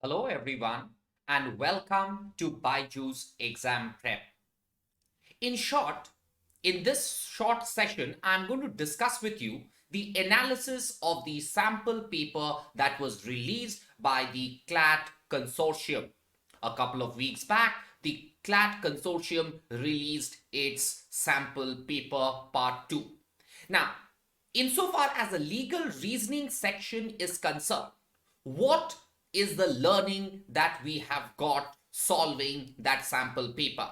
Hello, everyone, and welcome to Byju's Exam Prep. In short, in this short session, I'm going to discuss with you the analysis of the sample paper that was released by the CLAT Consortium. A couple of weeks back, the CLAT Consortium released its sample paper part 2. Now, insofar as the legal reasoning section is concerned, what is the learning that we have got solving that sample paper?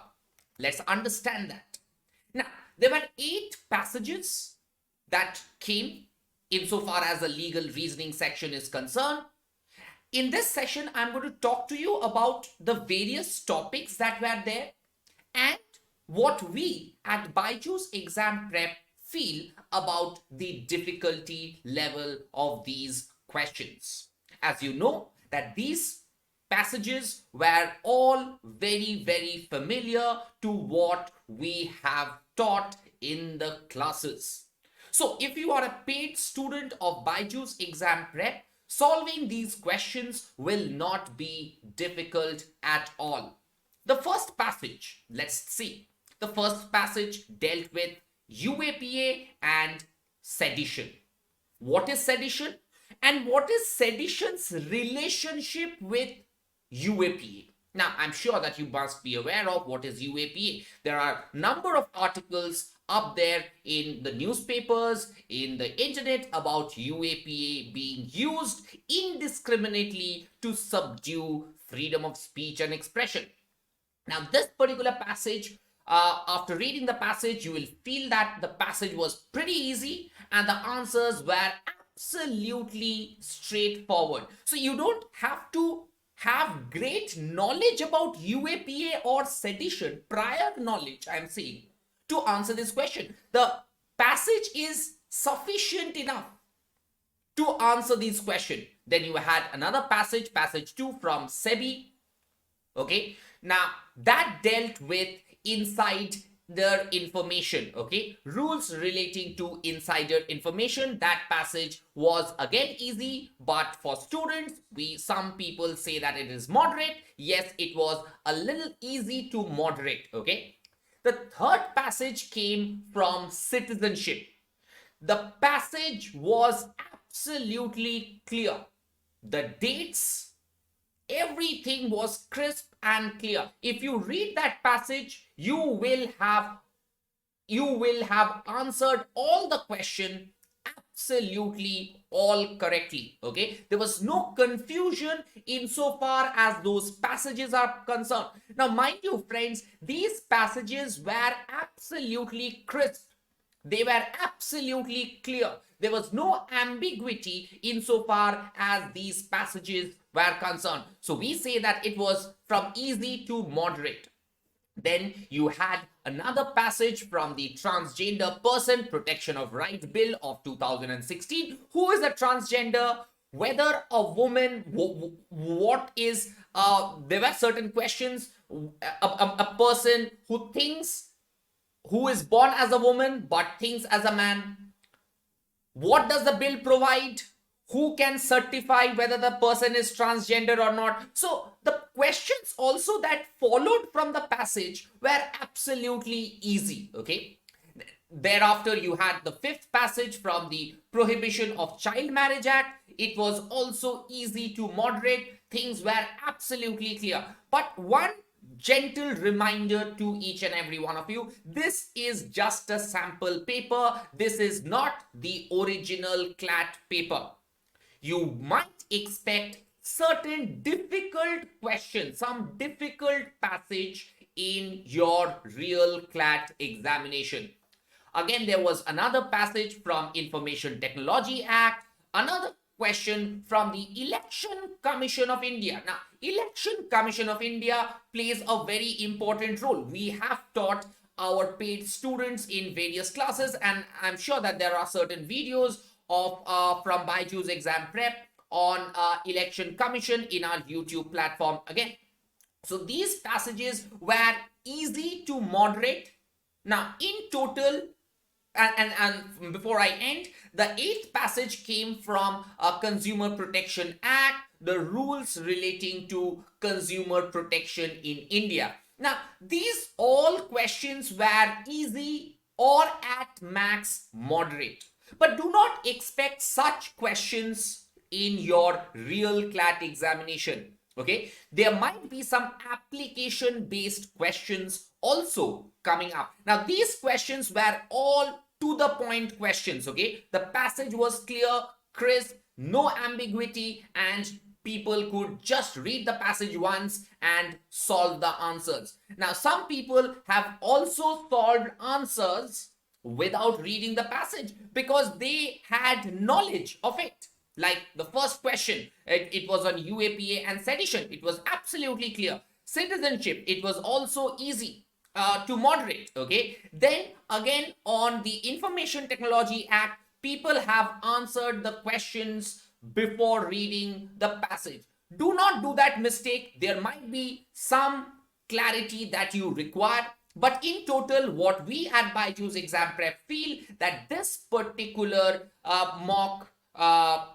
Let's understand that. Now, there were 8 passages that came insofar as the legal reasoning section is concerned. In this session, I'm going to talk to you about the various topics that were there and what we at Byju's Exam Prep feel about the difficulty level of these questions. As you know, that these passages were all very familiar to what we have taught in the classes. So if you are a paid student of Byju's Exam Prep, solving these questions will not be difficult at all. The first passage, let's see. The first passage dealt with UAPA and sedition. What is sedition? And what is sedition's relationship with UAPA? Now, I'm sure that you must be aware of what is UAPA. There are a number of articles up there in the newspapers, in the internet about UAPA being used indiscriminately to subdue freedom of speech and expression. Now, this particular passage, after reading the passage, you will feel that the passage was pretty easy and the answers were absolutely straightforward. So, you don't have to have great knowledge about UAPA or sedition, prior knowledge, I'm saying, to answer this question. The passage is sufficient enough to answer these questions. Then you had another passage, passage 2 from SEBI. Okay, now that dealt with insider information. Okay, rules relating to insider information. That passage was again easy, but for students, some people say that it is moderate. Yes, it was a little easy to moderate. Okay, the third passage came from citizenship. The passage was absolutely clear. The dates, everything was crisp and clear. If you read that passage, you will have answered all the question absolutely all correctly. Okay, there was no confusion insofar as those passages are concerned. Now, mind you, friends, these passages were absolutely crisp. They were absolutely clear. There was no ambiguity insofar as these passages were concerned. So we say that it was from easy to moderate. Then you had another passage from the Transgender Person Protection of Rights Bill of 2016. Who is a transgender? Whether a woman, what is, there were certain questions. A person who is born as a woman but thinks as a man. What does the bill provide? Who can certify whether the person is transgender or not? So the questions also that followed from the passage were absolutely easy. Okay. Thereafter, you had the fifth passage from the Prohibition of Child Marriage Act. It was also easy to moderate. Things were absolutely clear. But one gentle reminder to each and every one of you, this is just a sample paper. This is not the original CLAT paper. You might expect certain difficult questions, some difficult passage in your real CLAT examination. Again, there was another passage from Information Technology Act, another question from the Election Commission of India. Now, Election Commission of India plays a very important role. We have taught our paid students in various classes, and I'm sure that there are certain videos of from Byju's Exam Prep on Election Commission in our YouTube platform again. So these passages were easy to moderate. Now, in total, and before I end, the eighth passage came from Consumer Protection Act, the rules relating to consumer protection in India. Now, these all questions were easy or at max moderate. But do not expect such questions in your real CLAT examination. Okay, there might be some application based questions also coming up. Now, these questions were all to the point questions. Okay, the passage was clear, crisp, no ambiguity, and people could just read the passage once and solve the answers. Now, some people have also solved answers without reading the passage because they had knowledge of it. Like the first question, it was on UAPA and sedition. It was absolutely clear. Citizenship, it was also easy to moderate. Okay. Then again, on the Information Technology Act, people have answered the questions before reading the passage. Do not do that mistake. There might be some clarity that you require. But in total, what we at Byju's Exam Prep feel that this particular mock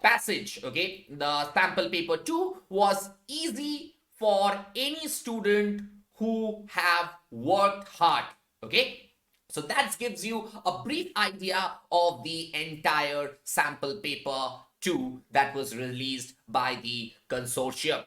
passage, okay, the sample paper 2 was easy for any student who have worked hard, okay. So that gives you a brief idea of the entire sample paper 2 that was released by the consortium.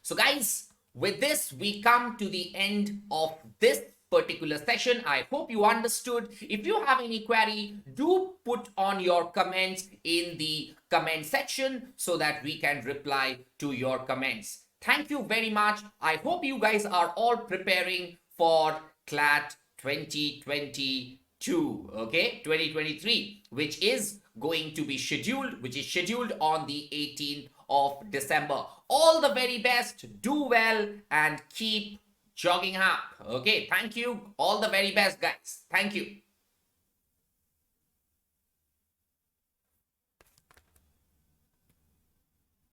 So guys, with this, we come to the end of this particular session. I hope you understood. If you have any query, do put on your comments in the comment section so that we can reply to your comments. Thank you very much. I hope you guys are all preparing for CLAT 2022, okay, 2023, which is going to be scheduled, which is scheduled on the 18th of December. All the very best, do well, and keep jogging up. Okay, thank you. All the very best, guys. Thank you.